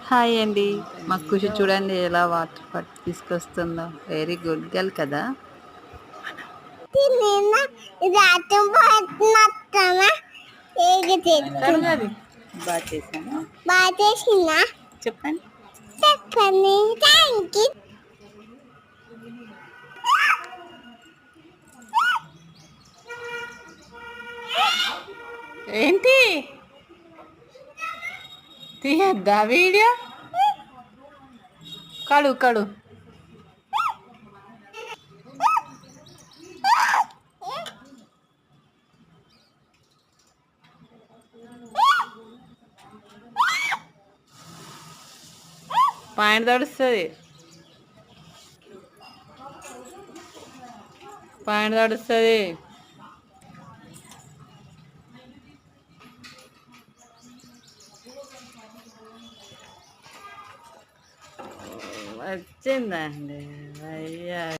Hi అండి. మా ఖుషి చూడండి ఎలా వాటర్ పట్టి తీసుకొస్తుందో. వెరీ గుడ్ గర్ల్ కదా. కడుగది బాగా చేశాను. బాగా చేసిందా చెప్పండి. చెప్పండి థ్యాంక్ యూ. ఏంటి తీయద్దా వీడియో? కడు కడు పాయింట్ తడుస్తుంది, పాయింట్ తడుస్తుంది. వచ్చిందండి అయ్యా.